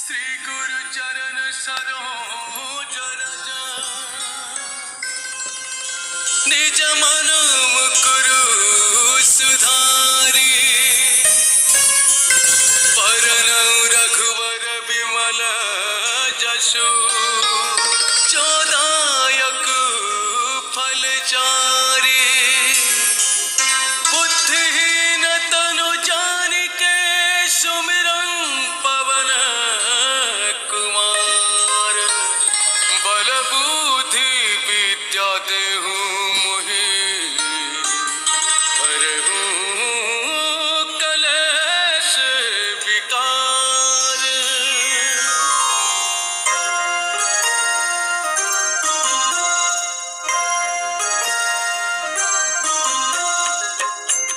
श्री गुरु चरण सरोज रज निज मन मुकुरु सुधारी परनौ रघुवर विमल जसु जोदायक फल चारी बुद्धिहीन तनु जानिके सुमिरन पवन कुमार बल बुद्धि विद्या देहु मोहि हरहु कलेश विकार।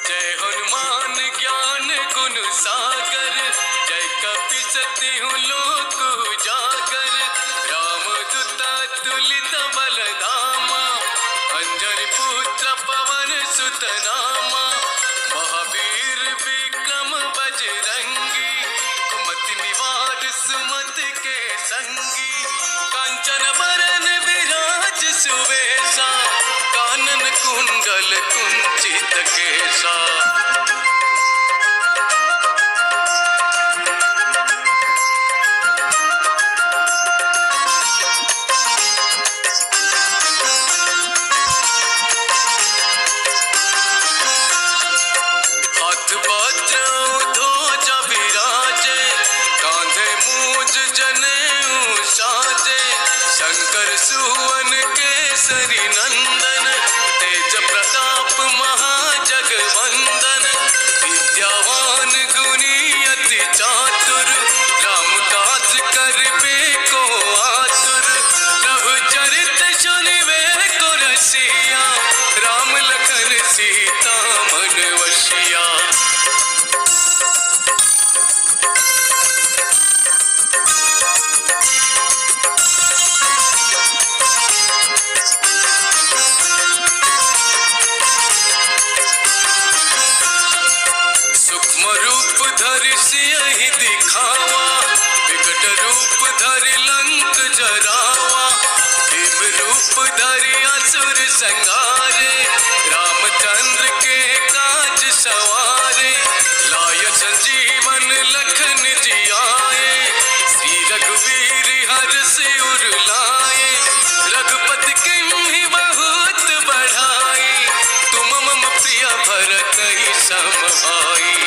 जय हनुमान ज्ञान गुण सागर जय कपि लोक उजागर रामदूत तुलित बलधामा अंजनी पुत्र पवन सुत नामा महावीर विक्रम बजरंगी कुमति निवार सुमति के संगी कंचन बरन विराज सुवेशा कानन कुंडल कुंचित केसा। हाथ वज्र ध्वजा विराजे कांधे मूज जनेऊ साजे शंकर सुवन केसरी नंदन तेज प्रताप महाजगवंदन विद्यावान गुणी अति चातुर राम काज करबे को आतुर प्रभु चरित सुनिबे को रसिया राम लखन सीता मन वशिया। सूक्ष्म रूप धरि सियहि दिखावा विकट रूप धरि लंक जरावा भीम रूप धरि असुर संहारे रामचंद्र के काज सवारे लाय संजीवन लखन जियाए श्री रघुवीर हर्ष उर लाए रघुपति किन्हि बहुत बढ़ाई तुम मम प्रिय भरत ही सम भाई।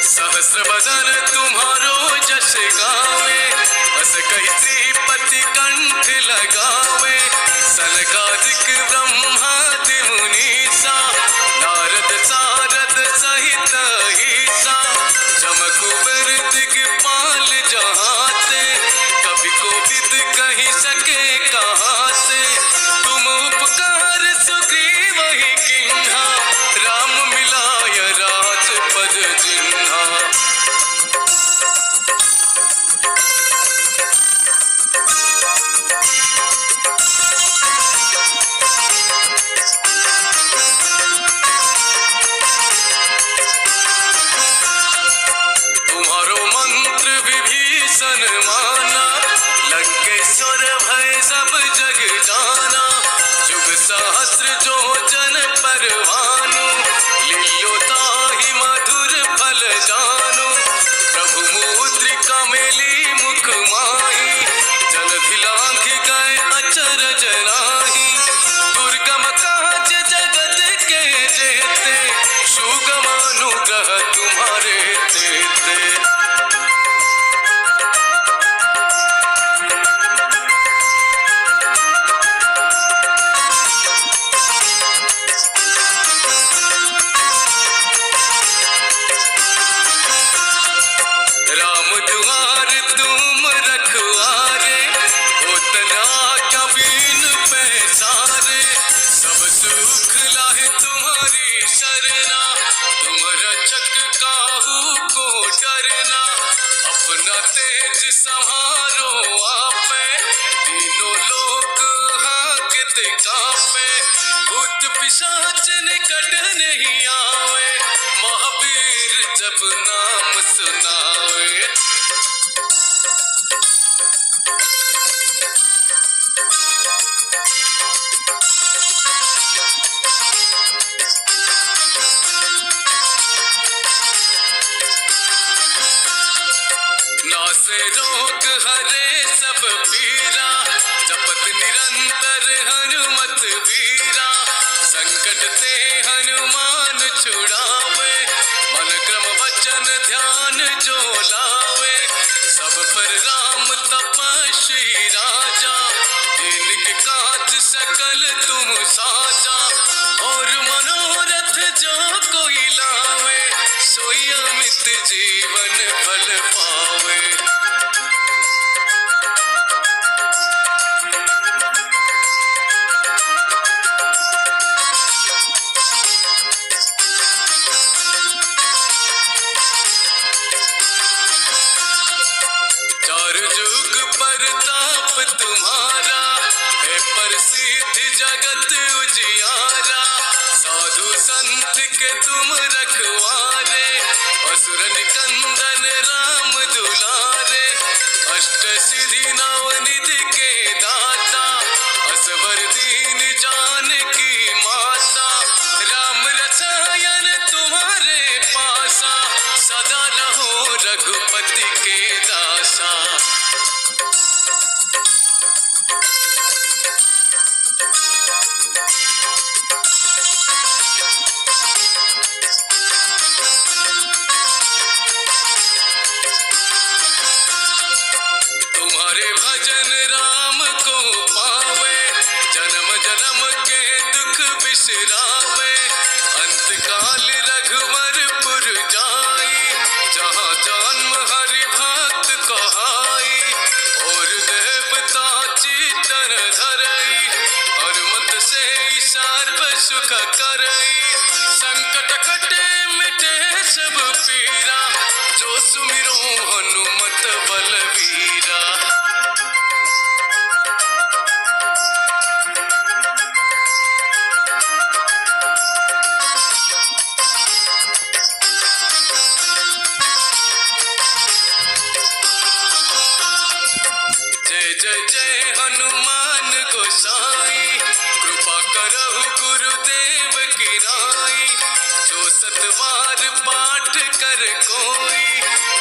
सहस्र बदन तुम्हारो जस गावे बस कही श्रीपति कंठ लगावे सनकादिक ब्रह्मादि मुनीसा नारद सारद सहित ईसा जम कुबेर दिगपाल जहाते कवि कोविद कही सके कहाते तुम उपकार सुग्रीव ही किन्हा राम मिलाय राजपद जिन्हा। तुम्हारो मंत्र विभीषण माना लंकेश्वर भय सब जग जाना जुग सहस्र जो जन परवानु लील्यो ताहि मधुर फल जानु प्रभु मुद्रिका मेली मुख माही जलधि लांघि गए अचरज नाही दुर्गम काज जगत के जेते सुगम अनुग्रह तुम्हारे तेते। तेज संहारो आपे, तीनों लोक हांकते कांपे, भूत पिशाच निकट नहीं आवे, महावीर जब नाम सुनावे। नासे रोग हरे सब पीरा, जपत निरंतर हनुमत वीरा, संकट ते हनुमान छुड़ावे, मन क्रम वचन ध्यान जो लावे, सब पर राम तपस्वी राजा, इनके काज सकल तुम साजा, और मनोरथ जो कोई लावे, सोई अमित जीवन फल पावे। चार जुग परताप तुम्हारा, है प्रसिद्ध जगत उजियारा, साधु संत के तुम रखवारे, असुर निकंदन राम दुलारे, अष्ट सिद्धि नवनिधि के दाता, असवर दीन जानकी माता, राम रसायन तुम्हारे पासा, सदा रहो रघुपति के दासा। तुम्हारे भजन राम को पावे, जन्म जन्म के दुख बिसरावे, अंत काल रघुवरपुर जाई, जहाँ जन्म हरि भक्त कहाई, और देवता चित्तन धरई, हनुमत से सर्व सुख करई, संकट कटे मिटे सब पीरा, जो सुमिरो हनुमत बलवीरा। जय जय जय हनुमान गोसाई, कृपा करहु गुरुदेव की नाई, जो सतबार पाठ कर कोई,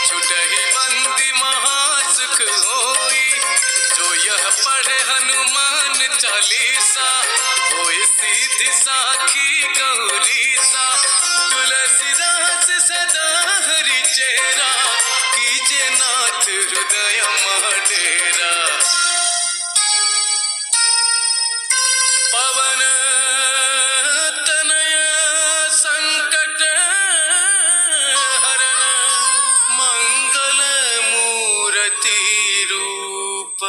छुटहि बंदी महासुख होई, जो यह पढ़े हनुमान चालीसा, होय सिद्धि साखी गौरीसा, तुलसीदास सदा हरि चेरा, कीजे नाथ हृदय मह डेरा। पवन तनय संकट हरण, मंगल मूर्ति रूप,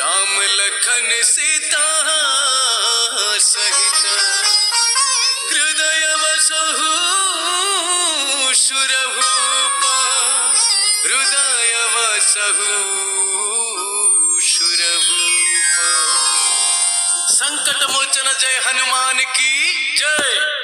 राम लखन सीता सहित, हृदय वसहु सुरभूप, हृदय वसहु सुरभूप। संकट मोचन जय हनुमान की जय।